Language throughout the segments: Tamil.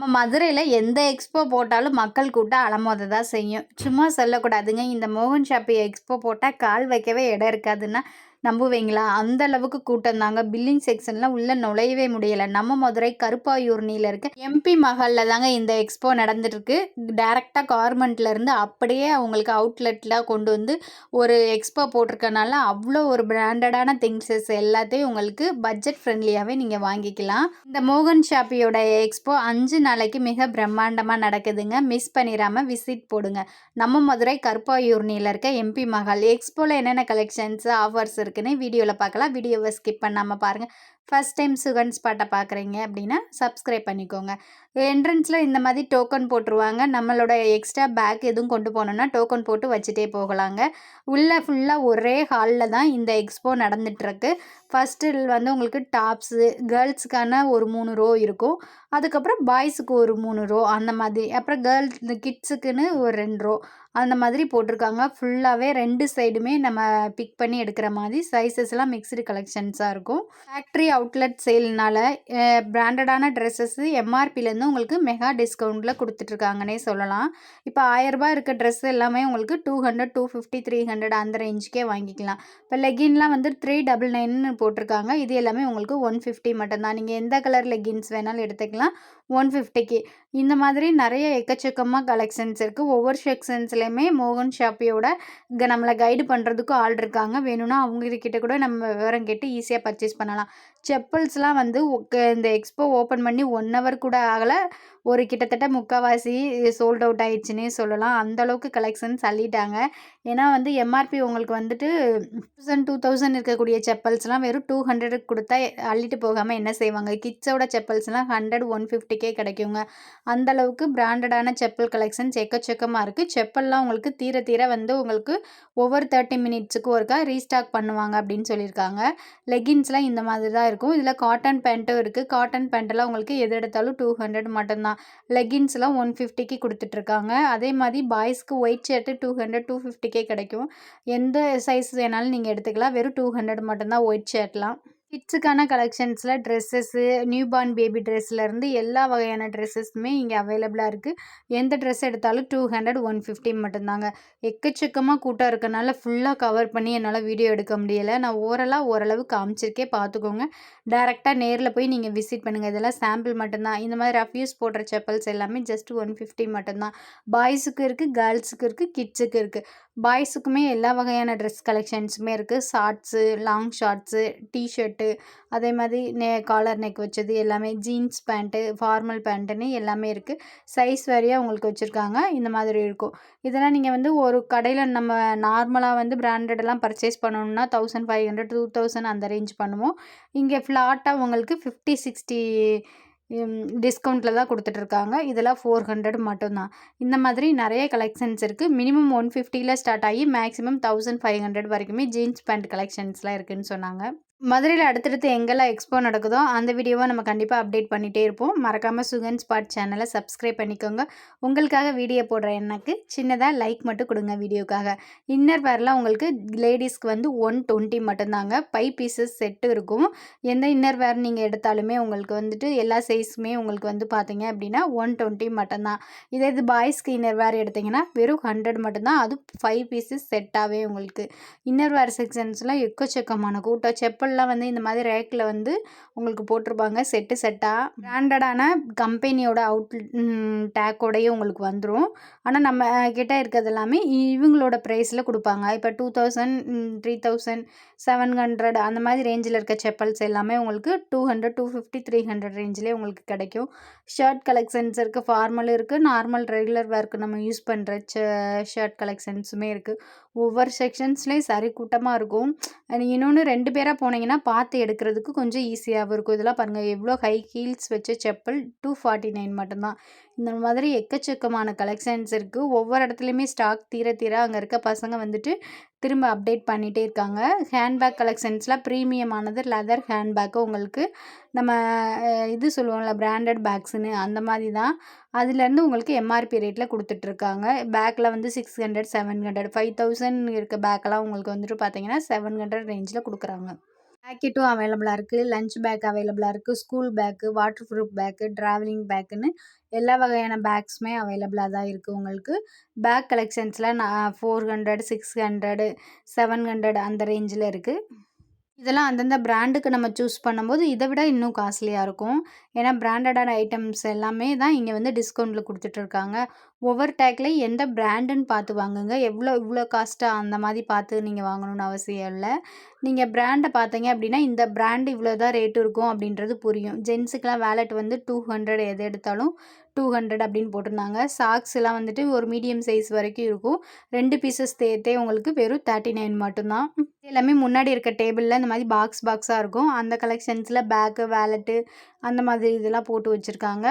நம்ம மதுரையில எந்த எக்ஸ்போ போட்டாலும் மக்கள் கூட்டம் அலமோத தான் செய்யும். சும்மா சொல்லக்கூடாதுங்க. இந்த மோகன் ஷாப்பி எக்ஸ்போ போட்டா கால் வைக்கவே இடம் இருக்காதுன்னா நம்புவீங்களா? அந்த அளவுக்கு கூட்டம் தாங்க. பில்லிங் செக்ஷன்ல உள்ள நுழையவே முடியல. நம்ம மதுரை கருப்பாயூர்னியில இருக்க எம்பி மஹால்ல தாங்க இந்த எக்ஸ்போ நடந்துட்டுருக்கு. டைரக்ட்டா கார்மெண்ட்ல இருந்து அப்படியே அவங்களுக்கு அவுட்லெட்ல கொண்டு வந்து ஒரு எக்ஸ்போ போட்டிருக்கனால அவ்வளோ ஒரு பிராண்டடான திங்ஸஸ் எல்லாத்தையும் உங்களுக்கு பட்ஜெட் ஃப்ரெண்ட்லியாவே நீங்க வாங்கிக்கலாம். இந்த மோகன் ஷாப்பியோட எக்ஸ்போ 5 நாளைக்கு மிக பிரம்மாண்டமா நடக்குதுங்க. மிஸ் பண்ணிராம விசிட் போடுங்க. நம்ம மதுரை கருப்பாயூர்னியில இருக்க எம்பி மஹால் எக்ஸ்போல என்னென்ன கலெக்ஷன்ஸ், ஆஃபர்ஸ் இருக்குன்னு வீடியோல பார்க்கலாம். வீடியோவை ஸ்கிப் பண்ணாம பாருங்க. ஃபர்ஸ்ட் டைம் சுகன் ஸ்பாட்டை பார்க்குறீங்க அப்படின்னா சப்ஸ்கிரைப் பண்ணிக்கோங்க. என்ட்ரன்ஸில் இந்த மாதிரி டோக்கன் போட்டுருவாங்க. நம்மளோட எக்ஸ்ட்ரா பேக் எதுவும் கொண்டு போனோம்னா டோக்கன் போட்டு வச்சுட்டே போகலாங்க. உள்ளே ஃபுல்லாக ஒரே ஹாலில் தான் இந்த எக்ஸ்போ நடந்துகிட்ருக்கு. ஃபஸ்ட்டு வந்து உங்களுக்கு டாப்ஸு கேர்ள்ஸுக்கான ஒரு 3 ரோ இருக்கும். அதுக்கப்புறம் பாய்ஸுக்கு ஒரு 3 ரோ அந்த மாதிரி. அப்புறம் இந்த கிட்ஸுக்குன்னு ஒரு 2 ரோ அந்த மாதிரி போட்டிருக்காங்க. ஃபுல்லாகவே 2 சைடுமே நம்ம பிக் பண்ணி எடுக்கிற மாதிரி சைஸஸ்லாம் மிக்ஸ்டு கலெக்ஷன்ஸாக இருக்கும். ஃபேக்ட்ரி அவுட்லெட் சேல்னால பிராண்டடான ட்ரெஸ்ஸஸ்ஸு எம்ஆர்பிலேருந்து உங்களுக்கு மெகா டிஸ்கவுண்ட்டில் கொடுத்துட்ருக்காங்கன்னே சொல்லலாம். இப்போ ₹1000 இருக்க ட்ரெஸ் எல்லாமே உங்களுக்கு 200, 250, 300 அந்த ரேஞ்சுக்கே வாங்கிக்கலாம். இப்போ லெகின்லாம் வந்து 399 போட்டிருக்காங்க. இது எல்லாமே உங்களுக்கு 150 மட்டும்தான். நீங்கள் எந்த கலர் லெகின்ஸ் வேணாலும் எடுத்துக்கலாம் 150க்கு. இந்த மாதிரி நிறைய எக்கச்சக்கமாக கலெக்ஷன்ஸ் இருக்குது. ஒவ்வொரு செக்ஷன்ஸ்லையுமே மோகன் ஷாப்பியோட நம்மளை கைடு பண்ணுறதுக்கும் ஆள் இருக்காங்க. வேணும்னா அவங்கக்கிட்ட கூட நம்ம விவரம் கேட்டு ஈஸியாக பர்ச்சேஸ் பண்ணலாம். செப்பல்ஸ்லாம் வந்து இந்த எக்ஸ்போ ஓப்பன் பண்ணி 1 ஹவர் கூட ஆகலை. ஒரு கிட்டத்தட்ட முக்கால்வாசி சோல்ட் அவுட் ஆயிடுச்சுன்னே சொல்லலாம். அந்தளவுக்கு கலெக்ஷன்ஸ் அள்ளிட்டாங்க. ஏன்னா வந்து எம்ஆர்பி உங்களுக்கு வந்துட்டு 1000, 2000 இருக்கக்கூடிய செப்பல்ஸ்லாம் வெறும் 200க்கு கொடுத்தா அள்ளிட்டு போகாமல் என்ன செய்வாங்க? கிட்ஸோட செப்பல்ஸ்லாம் 100, 150க்கே கிடைக்குங்க. அந்தளவுக்கு பிராண்டடான செப்பல் கலெக்ஷன்ஸ் எக்கச்சக்கமாக இருக்குது. செப்பல்லாம் உங்களுக்கு தீர தீர வந்து உங்களுக்கு ஒவ்வொரு 30 மினிட்ஸுக்கு ஒருக்கா ரீஸ்டாக் பண்ணுவாங்க அப்படின்னு சொல்லியிருக்காங்க. லெகின்ஸ்லாம் இந்த மாதிரி தான் இருக்கும். இதில் காட்டன் பேண்ட்டும் இருக்குது. காட்டன் பேண்ட்டெல்லாம் உங்களுக்கு எது எடுத்தாலும் 200 மட்டும்தான். லெகின்ஸ்லாம் 150க்கு கொடுத்துட்ருக்காங்க. அதே மாதிரி பாய்ஸ்க்கு ஒயிட் ஷர்ட்டு 200, 250க்கே கிடைக்கும். எந்த சைஸ் வேணாலும் நீங்கள் எடுத்துக்கலாம். வெறும் 200 மட்டும்தான் ஒயிட் ஷர்ட்லாம். கிட்ஸுக்கான கலெக்ஷன்ஸில் ட்ரெஸ்ஸஸ்ஸு, நியூபார்ன் பேபி ட்ரெஸ்லேருந்து எல்லா வகையான ட்ரெஸ்ஸஸுமே இங்கே அவைலபிளாக இருக்குது. எந்த ட்ரெஸ் எடுத்தாலும் 200, 150 மட்டும்தாங்க. எக்கச்சக்கமாக கூட்டம் இருக்கனால ஃபுல்லாக கவர் பண்ணி என்னால் வீடியோ எடுக்க முடியலை. நான் ஓரளவு காமிச்சிருக்கேன், பார்த்துக்கோங்க. டேரெக்டாக நேரில் போய் நீங்கள் விசிட் பண்ணுங்கள். இதெல்லாம் சாம்பிள் மட்டும்தான். இந்த மாதிரி ரஃப்யூஸ் போடுற செப்பல்ஸ் எல்லாமே ஜஸ்ட் 150 மட்டும்தான். பாய்ஸுக்கு இருக்குது, கேர்ள்ஸுக்கு இருக்குது, கிட்ஸுக்கு இருக்குது. பாய்ஸுக்குமே எல்லா வகையான ட்ரெஸ் கலெக்ஷன்ஸுமே இருக்குது. ஷார்ட்ஸு, லாங் ஷார்ட்ஸு, டிஷர்ட்டு, அதே மாதிரி காலர் நெக் வச்சது எல்லாமே, ஜீன்ஸ் பேண்ட்டு, ஃபார்மல் பேண்ட்டுன்னு எல்லாமே இருக்குது. சைஸ் வாரியாக உங்களுக்கு வச்சுருக்காங்க. இந்த மாதிரி இருக்கும். இதெல்லாம் நீங்கள் வந்து ஒரு கடையில் நம்ம நார்மலாக வந்து பிராண்டடெல்லாம் பர்ச்சேஸ் பண்ணணும்னா 1500, 2000 அந்த ரேஞ்ச் பண்ணுவோம். இங்கே ஃப்ளாட்டாக உங்களுக்கு 50, 60 டிஸ்கவுண்ட்டில் தான் கொடுத்துட்ருக்காங்க. இதெல்லாம் 400 மட்டும்தான். இந்த மாதிரி நிறைய கலெக்ஷன்ஸ் இருக்குது. மினிமம் 150ல் ஸ்டார்ட் ஆகி மேக்ஸிமம் 1500 வரைக்குமே ஜீன்ஸ் பேண்ட் கலெக்ஷன்ஸ்லாம் இருக்குதுன்னு சொன்னாங்க. மதுரையில் அடுத்தடுத்து எங்கெல்லாம் எக்ஸ்போ நடக்குதோ அந்த வீடியோவை நம்ம கண்டிப்பாக அப்டேட் பண்ணிகிட்டே இருப்போம். மறக்காமல் சுகன் ஸ்பாட் சேனலை சப்ஸ்கிரைப் பண்ணிக்கோங்க. உங்களுக்காக வீடியோ போடுற எனக்கு சின்னதாக லைக் மட்டும் கொடுங்க வீடியோக்காக. இன்னர் வேர்லாம் உங்களுக்கு லேடிஸ்க்கு வந்து 120 மட்டும்தாங்க. 5 பீசஸ் செட்டு இருக்கும். எந்த இன்னர் வேர் நீங்கள் எடுத்தாலுமே உங்களுக்கு வந்துட்டு எல்லா சைஸுமே உங்களுக்கு வந்து பார்த்தீங்க அப்படின்னா 120 மட்டும்தான். இதே இது பாய்ஸ்க்கு இன்னர் வேர் எடுத்திங்கன்னா வெறும் 100 மட்டும்தான். அது 5 பீசஸ் செட்டாகவே உங்களுக்கு. இன்னர் வேர் செக்ஷன்ஸ்லாம் எக்கச்சக்கமான கூட்டம். செப்பல்லாம் வந்து இந்த மாதிரி ரேக்கில் வந்து உங்களுக்கு போட்டிருப்பாங்க செட்டாக. பிராண்டடான கம்பெனியோட டேக்கோடையே உங்களுக்கு வந்துடும். ஆனால் நம்ம கிட்ட இருக்கிறது எல்லாமே இவங்களோட ப்ரைஸில் கொடுப்பாங்க. இப்போ 2000, 3000, 700 அந்த மாதிரி ரேஞ்சில் இருக்க செப்பல்ஸ் எல்லாமே உங்களுக்கு 200, 250, 300 ரேஞ்சிலே உங்களுக்கு கிடைக்கும். ஷர்ட் கலெக்ஷன்ஸ் இருக்குது, ஃபார்மல் இருக்குது, நார்மல் ரெகுலர் வேர்க்கு நம்ம யூஸ் பண்ணுற ஷர்ட் கலெக்ஷன்ஸுமே இருக்குது. ஒவ்வொரு செக்ஷன்ஸ்லேயும் சரி கூட்டமாக இருக்கும். இன்னொன்று 2 பேராக போனீங்கன்னா பார்த்து எடுக்கிறதுக்கு கொஞ்சம் ஈஸியாகவும் இருக்கும். இதெல்லாம் பாருங்கள் எவ்வளோ ஹை ஹீல்ஸ் வச்ச செப்பல் 249 மட்டும்தான். இந்த மாதிரி எக்கச்சக்கமான கலெக்ஷன்ஸ் இருக்குது. ஒவ்வொரு இடத்துலையுமே ஸ்டாக் தீர அங்கே இருக்க பசங்க வந்துட்டு திரும்ப அப்டேட் பண்ணிகிட்டே இருக்காங்க. ஹேண்ட்பேக் கலெக்ஷன்ஸில் ப்ரீமியமானது லெதர் ஹேண்ட்பேக்கு உங்களுக்கு நம்ம இது சொல்லுவோம்ல பிராண்டட் பேக்ஸுன்னு அந்த மாதிரி தான். அதுலேருந்து உங்களுக்கு எம்ஆர்பி ரேட்டில் கொடுத்துட்ருக்காங்க. பேக்கில் வந்து 600, 700, 5000 இருக்க பேக்கெல்லாம் உங்களுக்கு வந்துட்டு பார்த்தீங்கன்னா 700 ரேஞ்சில் கொடுக்குறாங்க. பேக்கெட்டும் அவைலபிளா இருக்கு. லஞ்ச் பேக் அவைலபிளா இருக்கு. School bag, waterproof bag, travelling பேக்குன்னு எல்லா வகையான பேக்ஸுமே அவைலபிளா தான் இருக்கு உங்களுக்கு. பேக் கலெக்ஷன்ஸ்ல நான் 400, 600, 700 அந்த ரேஞ்சில இருக்கு. இதெல்லாம் அந்தந்த பிராண்டுக்கு நம்ம சூஸ் பண்ணும்போது, இத விட இன்னும் காஸ்ட்லியா இருக்கும். ஏன்னா பிராண்டடான ஐட்டம்ஸ் எல்லாமே தான் இங்க வந்து டிஸ்கவுண்ட்ல குடுத்துட்டுருக்காங்க. ஒவ்வொரு டேக்லயும் எந்த பிராண்டுன்னு பார்த்து வாங்குங்க. இவ்ளோ காஸ்ட்டா அந்த மாரி பார்த்து நீங்க வாங்கணும்னு அவசியம் இல்ல. நீங்க பிராண்ட பார்த்தீங்க அப்டின்னா, இந்த பிராண்ட் இவ்ளோ தான் ரேட் இருக்கும் அப்டின்றது புரியும். ஜென்ஸுக்குலாம் வாலெட் வந்து 200 எது எடுத்தாலும் 200 அப்டின்னு போட்டிருந்தாங்க. சாக்ஸ்லாம் வந்துட்டு ஒரு மீடியம் சைஸ் வரைக்கும் இருக்கும். 2 பீஸஸ் சேர்த்தே உங்களுக்கு வெறும் 39 மட்டும் தான். எல்லாமே முன்னாடி இருக்க டேபிள்ல இந்த மாரி பாக்ஸா இருக்கும். அந்த கலெக்ஷன்ஸ்ல பேக்கு, வாலெட்டு அந்த மாதிரி இதெல்லாம் போட்டு வச்சிருக்காங்க.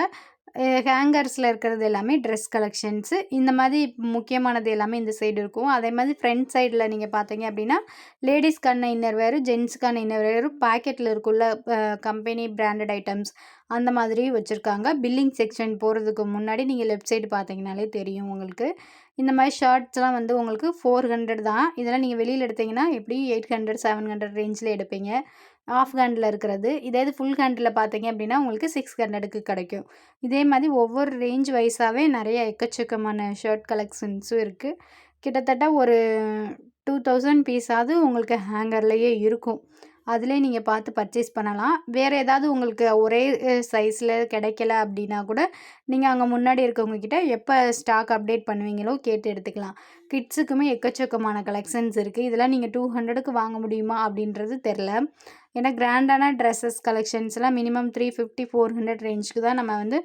ஹேங்கர்ஸ்ல இருக்கிறது எல்லாமே ட்ரெஸ் கலெக்ஷன்ஸு. இந்த மாதிரி முக்கியமானது எல்லாமே இந்த சைடு இருக்கும். அதே மாதிரி ஃப்ரண்ட் சைடுல நீங்க பார்த்தீங்க அப்டின்னா, லேடீஸ்க்கான இன்னர் வேரு, ஜென்ட்ஸ்க்கான இன்னர் வேரு பாக்கெட்ல இருக்கும்ல கம்பெனி பிராண்டட் ஐட்டம்ஸ் அந்த மாதிரி வச்சிருக்காங்க. பில்லிங் செக்ஷன் போறதுக்கு முன்னாடி நீங்க லெஃப்ட் சைடு பார்த்தீங்கனாலே தெரியும் உங்களுக்கு. இந்த மாரி ஷர்ட்ஸ்லாம் வந்து உங்களுக்கு 400 தான். இதெல்லாம் நீங்க வெளியில எடுத்தீங்கன்னா எப்படியும் 800, 700 ரேஞ்சில எடுப்பீங்க. ஆஃப் ஹேண்ட்ல இருக்கிறது. இதே இது ஃபுல் ஹேண்ட்ல பார்த்தீங்க அப்படின்னா, உங்களுக்கு 600க்கு கிடைக்கும். இதே மாரி ஒவ்வொரு ரேஞ்ச் வைஸாவே நெறைய எக்கச்சக்கமான ஷர்ட் கலெக்ஷன்ஸும் இருக்கு. கிட்டத்தட்ட ஒரு 2000 பீஸாவது உங்களுக்கு ஹேங்கர்லயே இருக்கும். அதிலயே நீங்க பார்த்து பர்ச்சேஸ் பண்ணலாம். வேற ஏதாவது உங்களுக்கு ஒரே சைஸ்ல கிடைக்கல அப்படின்னா கூட, நீங்க அங்க முன்னாடி இருக்கவங்க கிட்ட எப்ப ஸ்டாக் அப்டேட் பண்ணுவீங்களோ கேட்டு எடுத்துக்கலாம். கிட்ஸுக்குமே எக்கச்சக்கமான கலெக்ஷன்ஸ் இருக்கு. இதெல்லாம் நீங்க 200க்கு வாங்க முடியுமா அப்படின்றது தெர்ல. ஏன்னா கிராண்டான ட்ரெஸ்ஸஸ் கலெக்ஷன்ஸ்லாம் மினிமம் 350, 400 ரேஞ்சுக்கு தான் நம்ம வந்து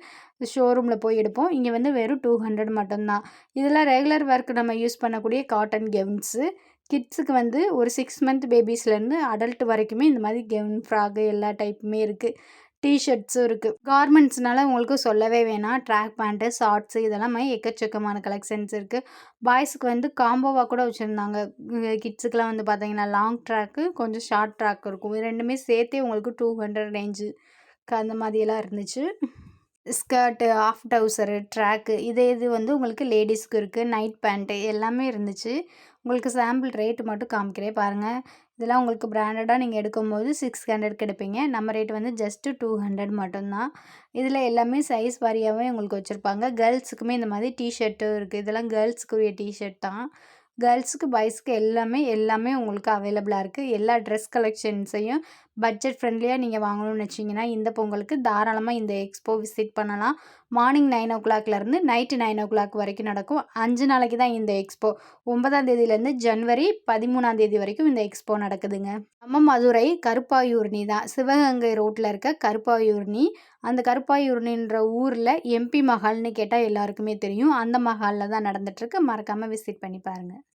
ஷோரூம்ல போய் எடுப்போம். இங்க வந்து வெறும் 200 மட்டும் தான். இதெல்லாம் ரெகுலர் வேர்க்கு நம்ம யூஸ் பண்ணக்கூடிய காட்டன் கவுன்ஸு. கிட்ஸுக்கு வந்து ஒரு 6 மந்த் பேபீஸ்லேருந்து அடல்ட் வரைக்குமே இந்த மாதிரி கவுன், ஃப்ராகு எல்லா டைப்புமே இருக்கு. டீ ஷர்ட்ஸும் இருக்கு. கார்மெண்ட்ஸ்னால உங்களுக்கு சொல்லவே வேணாம். ட்ராக் பேண்ட்டு, ஷார்ட்ஸு இதெல்லாமே எக்கச்சக்கமான கலெக்ஷன்ஸ் இருக்கு. பாய்ஸுக்கு வந்து காம்போவா கூட வச்சுருந்தாங்க. கிட்ஸுக்குலாம் வந்து பார்த்தீங்கன்னா, லாங் ட்ராக்கு, கொஞ்சம் ஷார்ட் ட்ராக் இருக்கும். இது 2மே சேர்த்தே உங்களுக்கு 200 ரேஞ்சுக்கு அந்த மாதிரியெல்லாம் இருந்துச்சு. ஸ்கர்ட்டு, ஆஃப் டவுசரு, ட்ராக்கு இது வந்து உங்களுக்கு லேடீஸ்க்கு இருக்கு. நைட் பேண்ட்டு எல்லாமே இருந்துச்சு. உங்களுக்கு சாம்பிள் ரேட் மட்டும் காமிக்கிறேன் பாருங்க. இதெல்லாம் உங்களுக்கு பிராண்டடா நீங்க எடுக்கும்போது 600க்கு எடுப்பீங்க. நம்ம ரேட் வந்து ஜஸ்ட்டு 200 மட்டும் தான். இதில எல்லாமே சைஸ் வாரியாவே உங்களுக்கு வச்சிருப்பாங்க. கேர்ள்ஸுக்குமே இந்த மாதிரி டீ ஷர்ட்டும் இருக்கு. இதெல்லாம் கேர்ள்ஸுக்குரிய டீ ஷர்ட் தான். கேர்ள்ஸுக்கு, பாய்ஸ்க்கு எல்லாமே உங்களுக்கு அவைலபிளா இருக்கு. எல்லா ட்ரெஸ் கலெக்ஷன்ஸையும் பட்ஜெட் ஃப்ரெண்ட்லியா நீங்க வாங்கணும்னு வச்சீங்கன்னா, இந்த பொங்கலுக்கு தாராளமா இந்த எக்ஸ்போ விசிட் பண்ணலாம். மார்னிங் 9:00லேருந்து நைட்டு 9:00 வரைக்கும் நடக்கும். 5 நாளைக்கு தான் இந்த எக்ஸ்போ. 9ஆம் தேதியிலேருந்து ஜனவரி 13ஆம் தேதி வரைக்கும் இந்த எக்ஸ்போ நடக்குதுங்க. நம்ம மதுரை கருப்பாயூர்னி தான். சிவகங்கை ரோட்ல இருக்க கருப்பாயூர்னி. அந்த கருப்பாயூர்னின்ற ஊர்ல எம்பி மஹால்னு கேட்டா எல்லாருக்குமே தெரியும். அந்த மஹால்ல தான் நடந்துட்டுருக்கு. மறக்காம விசிட் பண்ணி பாருங்க.